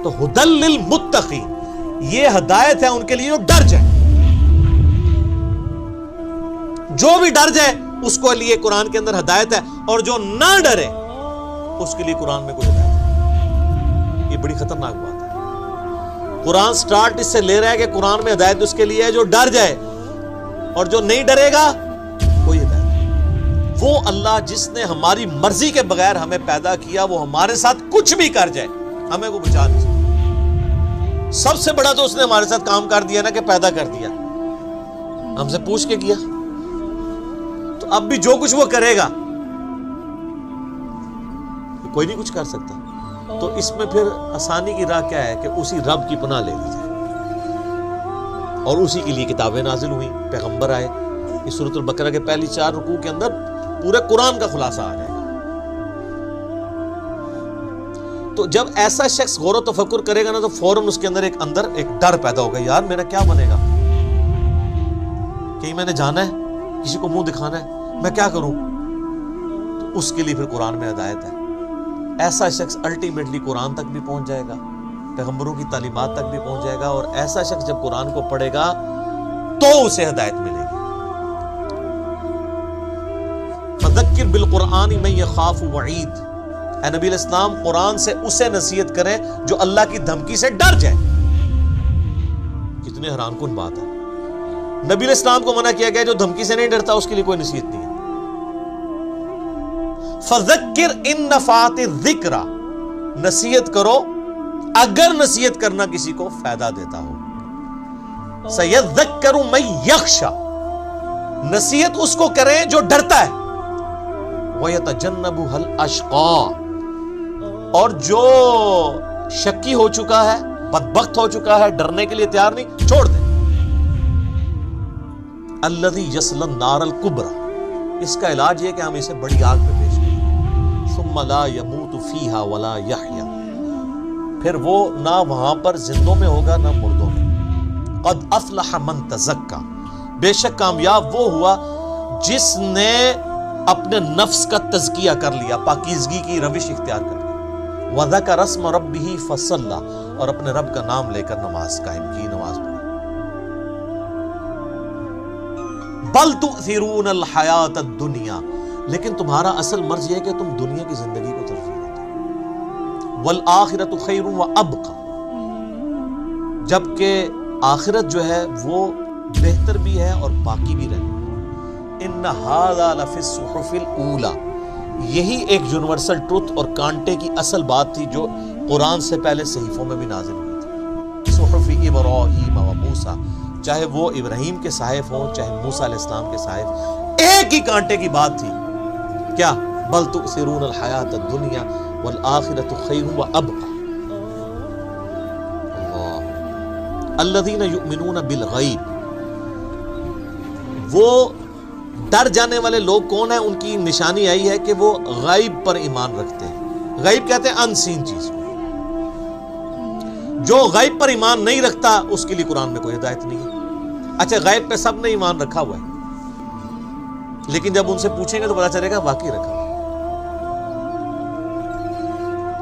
تو ہدی للمتقین، یہ ہدایت ہے ان کے لیے جو ڈر جائے. جو بھی ڈر جائے اس کو لیے قرآن کے اندر ہدایت ہے، اور جو نہ ڈرے اس کے لیے قرآن میں کوئی ہدایت نہیں. یہ بڑی خطرناک بات ہے. قرآن سٹارٹ اس سے لے رہا ہے کہ قرآن میں ہدایت اس کے لیے ہے جو ڈر جائے، اور جو نہیں ڈرے گا کوئی ہدایت نہیں. وہ اللہ جس نے ہماری مرضی کے بغیر ہمیں پیدا کیا، وہ ہمارے ساتھ کچھ بھی کر جائے ہمیں وہ بچا نہیں سکتا. سب سے بڑا تو اس نے ہمارے ساتھ کام کر دیا نا، کہ پیدا کر دیا، ہم سے پوچھ کے کیا. تو اب بھی جو کچھ وہ کرے گا کوئی نہیں کچھ کر سکتا. تو اس میں پھر آسانی کی راہ کیا ہے کہ اسی رب کی پناہ لے لی جائے، اور اسی کے لیے کتابیں نازل ہوئیں، پیغمبر آئے. اس سورۃ البقرہ کے پہلی 4 رکوع کے اندر پورے قرآن کا خلاصہ آ جائے گا. تو جب ایسا شخص غور و تفکر کرے گا نا، تو فوراً اس کے اندر ایک ڈر پیدا ہوگا، یار میرا کیا بنے گا، کہیں میں نے جانا ہے، کسی کو منہ دکھانا ہے، میں کیا کروں. تو اس کے لیے پھر قرآن میں ہدایت ہے. ایسا شخص الٹیمیٹلی قرآن تک بھی پہنچ جائے گا، پیغمبروں کی تعلیمات تک بھی پہنچ جائے گا. اور ایسا شخص جب قرآن کو پڑھے گا تو اسے ہدایت ملے گی. فذکر بالقرآن من یخاف وعید، اے نبی علیہ السلام قرآن سے اسے نصیحت کریں جو اللہ کی دھمکی سے ڈر جائے. کتنے حیران کن بات ہے. نبی علیہ السلام کو منع کیا گیا جو دھمکی سے نہیں ڈرتا اس کے لیے کوئی نصیحت نہیں ہے. فذکر ان نفعت الذکر، نصیحت کرو اگر نصیحت کرنا کسی کو فائدہ دیتا ہو. سیذکر من یخشی، نصیحت اس کو کریں جو ڈرتا ہے. وَيَتَجَنَّبُهَا الْأَشْقَى، اور جو شکی ہو چکا ہے، بدبخت ہو چکا ہے، ڈرنے کے لیے تیار نہیں، چھوڑ دیں. الَّذِي يَصْلَى النَّارَ الْكُبْرَى، اس کا علاج یہ کہ ہم اسے بڑی آگ پہ پیش کریں. ثُمَّ لَا يَمُوتُ فِيهَا وَلَا يَحْيَا، پھر وہ نہ وہاں پر زندوں میں ہوگا نہ مردوں میں. قَدْ أَفْلَحَ مَن تَزَكَّى، بے شک کامیاب وہ ہوا جس نے اپنے نفس کا تزکیہ کر لیا، پاکیزگی کی روش اختیار کر لی. وَذَكَرَ اسْمَ رَبِّهِ فَصَلَّى، اور اپنے رب کا نام لے کر نماز قائم کی، نماز پڑھی. بَلْ تُؤْثِرُونَ الْحَيَاةَ الدُّنْيَا، لیکن تمہارا اصل مرض یہ ہے کہ تم دنیا کی زندگی کو ترجیح دیتے ہو. وَالْآخِرَةُ خَيْرٌ وَأَبْقَىٰ، جبکہ آخرت جو ہے وہ بہتر بھی ہے اور باقی بھی رہے. ان ھذا لفی الصحف الاولی، یہی ایک یونیورسل ٹروتھ اور کانٹے کی اصل بات تھی جو قرآن سے پہلے صحیفوں میں بھی نازل ہوئی تھی. صحف ابراہیم و موسیٰ، چاہے وہ ابراہیم کے صحائف ہوں چاہے موسیٰ علیہ السلام کے صحائف، ایک ہی کانٹے کی بات تھی. کیا؟ بل تؤثرون الحیاۃ الدنیا والآخرۃ خیر وابقی. الذین یؤمنون بالغیب، وہ ڈر جانے والے لوگ کون ہیں؟ ان کی نشانی آئی ہے کہ وہ غیب پر ایمان رکھتے ہیں. غیب کہتے ہیں انسین چیز کو. جو غیب پر ایمان نہیں رکھتا اس کے لیے قرآن میں کوئی ہدایت نہیں ہے. اچھا غیب پہ سب نے ایمان رکھا ہوا ہے، لیکن جب ان سے پوچھیں گے تو پتا چلے گا واقعی رکھا ہوا ہے.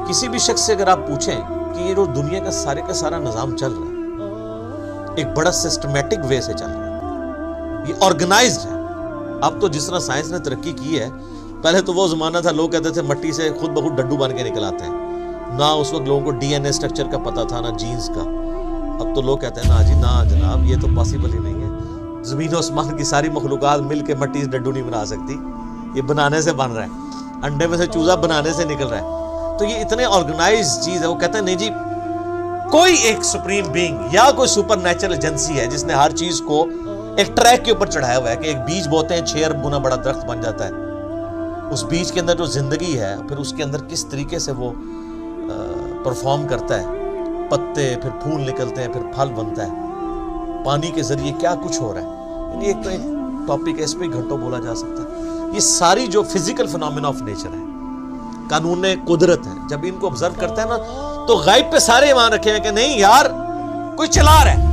کسی بھی شخص سے اگر آپ پوچھیں کہ یہ جو دنیا کا سارے کا سارا نظام چل رہا ہے ایک بڑا سسٹمیٹک وے سے چل رہا ہے، یہ آرگنائزڈ ہے. اب تو جس طرح سائنس نے ترقی کی ہے، پہلے تو وہ زمانہ تھا لوگ کہتے تھے مٹی سے خود بخود ڈڈو بن کے نکل آتے ہیں، نہ اس وقت لوگوں کو ڈی این اے اسٹرکچر کا پتہ تھا نہ جینز کا. اب تو لوگ کہتے ہیں نا جی نہ جناب یہ تو پاسبل ہی نہیں ہے، زمین و آسمان کی ساری مخلوقات مل کے مٹی سے ڈڈو نہیں بنا سکتی، یہ بنانے سے بن رہا ہے، انڈے میں سے چوزا بنانے سے نکل رہا ہے. تو یہ اتنے آرگنائز چیز ہے. وہ کہتے ہیں نہیں جی کوئی ایک سپریم بینگ یا کوئی سپر نیچرل ایجنسی ہے جس نے ہر چیز کو ایک ٹریک کے اوپر چڑھایا ہوا ہے کہ ایک بیج بوتے ہیں 6 ارب گنا بڑا درخت بن جاتا ہے. اس بیج کے اندر جو زندگی ہے پھر اس کے اندر کس طریقے سے وہ پرفارم کرتا ہے، پتے پھر پھول نکلتے ہیں پھر پھل بنتا ہے، پانی کے ذریعے کیا کچھ ہو رہا ہے. یعنی ایک تو ایک ٹاپک ہے، اس پہ گھنٹوں بولا جا سکتا ہے. یہ ساری جو فزیکل فنامنا آف نیچر ہے، قانون قدرت ہے، جب ان کو آبزرو کرتا ہے نا تو غیب پہ سارے ایمان رکھے ہیں کہ نہیں یار کوئی چلا رہا ہے.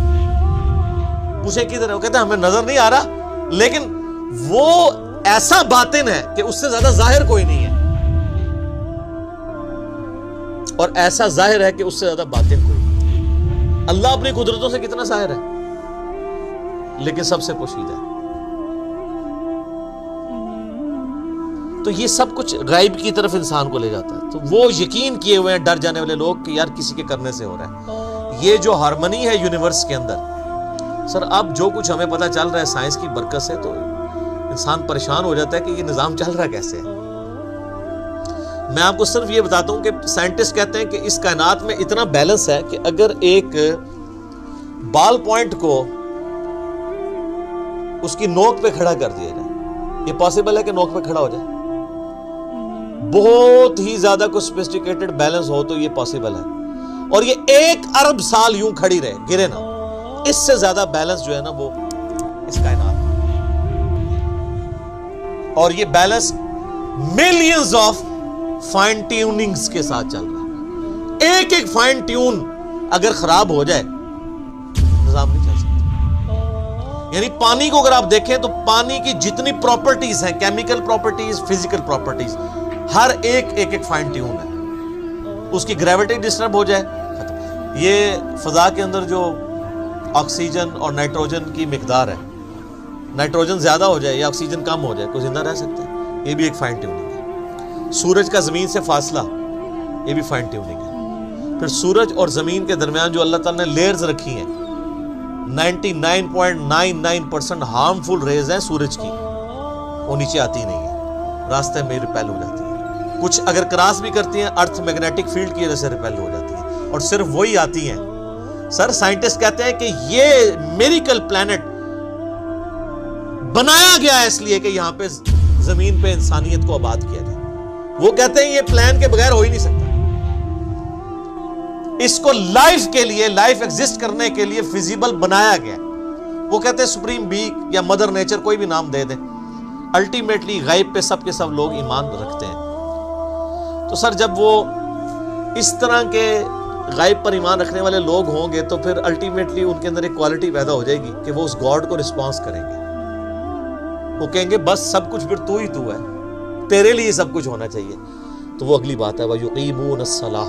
پوچھے کدھر ہے؟ وہ کہتے ہیں ہمیں نظر نہیں آ رہا، لیکن وہ ایسا باطن ہے کہ اس سے زیادہ ظاہر کوئی نہیں ہے. اور ایسا ظاہر ہے کہ اس سے زیادہ باطن کوئی نہیں۔ اللہ اپنی قدرتوں سے کتنا ظاہر ہے لیکن سب سے پوشیدہ ہے۔ تو یہ سب کچھ غیب کی طرف انسان کو لے جاتا ہے۔ تو وہ یقین کیے ہوئے ہیں ڈر جانے والے لوگ کہ یار کسی کے کرنے سے ہو رہا ہے۔ یہ جو ہارمنی ہے یونیورس کے اندر، سر اب جو کچھ ہمیں پتہ چل رہا ہے سائنس کی برکت سے، تو انسان پریشان ہو جاتا ہے کہ یہ نظام چل رہا کیسے ہے۔ میں آپ کو صرف یہ بتاتا ہوں کہ سائنٹسٹ کہتے ہیں کہ اس کائنات میں اتنا بیلنس ہے کہ اگر ایک بال پوائنٹ کو اس کی نوک پہ کھڑا کر دیا جائے، یہ پاسبل ہے کہ نوک پہ کھڑا ہو جائے؟ بہت ہی زیادہ کوئی سوفسٹیکیٹڈ بیلنس ہو تو یہ پاسبل ہے، اور یہ 1 ارب سال یوں کھڑی رہے، گرے نہ۔ اس سے زیادہ بیلنس جو ہے نا وہ اس کائنات میں، اور یہ balance millions of fine tunings کے ساتھ چل رہا ہے۔ ایک فائن ٹیون اگر خراب ہو جائے نظام نہیں چل سکتا۔ یعنی پانی کو اگر آپ دیکھیں تو پانی کی جتنی پراپرٹیز ہیں، کیمیکل پراپرٹیز، فزیکل پراپرٹیز، ہر ایک فائن ٹیون ہے۔ اس کی گریوٹی ڈسٹرب ہو جائے ختم۔ یہ فضا کے اندر جو آکسیجن اور نائٹروجن کی مقدار ہے، نائٹروجن زیادہ ہو جائے یا آکسیجن کم ہو جائے، کوئی زندہ رہ سکتا ہے؟ یہ بھی ایک فائن ٹیوننگ ہے۔ سورج کا زمین سے فاصلہ، یہ بھی فائن ٹیوننگ ہے۔ پھر سورج اور زمین کے درمیان جو اللہ تعالیٰ نے لیئرز رکھی ہیں، 99.99% ہارمفل ریز ہیں سورج کی، وہ نیچے آتی نہیں ہے، راستے میں ریپیل ہو جاتی ہیں۔ کچھ اگر کراس بھی کرتی ہیں ارتھ میگنیٹک فیلڈ کی وجہ سے ریپیل ہو جاتی ہیں، اور صرف وہی آتی ہیں۔ سر سائنٹسٹ کہتے ہیں کہ یہ میریکل پلانٹ بنایا گیا ہے اس لیے کہ یہاں پہ زمین پہ انسانیت کو آباد کیا جائے۔ وہ کہتے ہیں یہ پلان کے بغیر ہو ہی نہیں سکتا، اس کو لائف کے لیے، لائف ایگزسٹ کرنے کے لیے فیزیبل بنایا گیا۔ وہ کہتے ہیں سپریم بینگ یا مدر نیچر، کوئی بھی نام دے دیں، الٹیمیٹلی غیب پہ سب کے سب لوگ ایمان رکھتے ہیں۔ تو سر جب وہ اس طرح کے غیب پر ایمان رکھنے والے لوگ ہوں گے تو پھر الٹیمیٹلی ان کے اندر ایک کوالٹی پیدا ہو جائے گی کہ وہ اس گاڈ کو رسپانس کریں گے۔ وہ کہیں گے بس سب کچھ پھر تو ہی تو ہے، تیرے لیے سب کچھ ہونا چاہیے۔ تو وہ اگلی بات ہے، وَيُقِيمُونَ الصَّلَاةَ،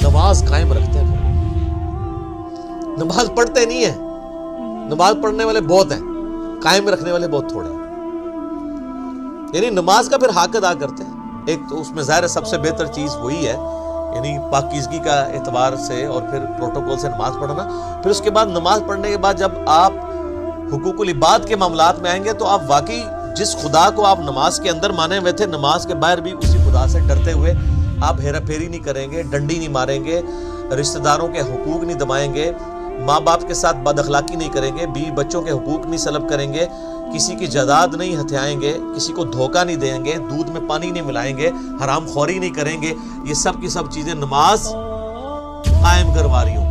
نماز قائم رکھتے ہیں۔ نماز پڑھتے نہیں ہیں، نماز پڑھنے والے بہت ہیں، قائم رکھنے والے بہت تھوڑے ہیں۔ یعنی نماز کا پھر حق ادا کرتے ہیں۔ ایک تو اس میں ظاہر سب سے بہتر چیز وہی ہے، یعنی پاکیزگی کا اعتبار سے اور پھر پروٹوکول سے نماز پڑھنا۔ پھر اس کے بعد نماز پڑھنے کے بعد جب آپ حقوق العباد کے معاملات میں آئیں گے تو آپ واقعی جس خدا کو آپ نماز کے اندر مانے ہوئے تھے، نماز کے باہر بھی اسی خدا سے ڈرتے ہوئے آپ ہیرا پھیری نہیں کریں گے، ڈنڈی نہیں ماریں گے، رشتہ داروں کے حقوق نہیں دبائیں گے، ماں باپ کے ساتھ بد اخلاقی نہیں کریں گے، بیوی بچوں کے حقوق نہیں سلب کریں گے، کسی کی جائیداد نہیں ہتھیائیں گے، کسی کو دھوکہ نہیں دیں گے، دودھ میں پانی نہیں ملائیں گے، حرام خوری نہیں کریں گے۔ یہ سب کی سب چیزیں نماز قائم کروا رہی ہوں۔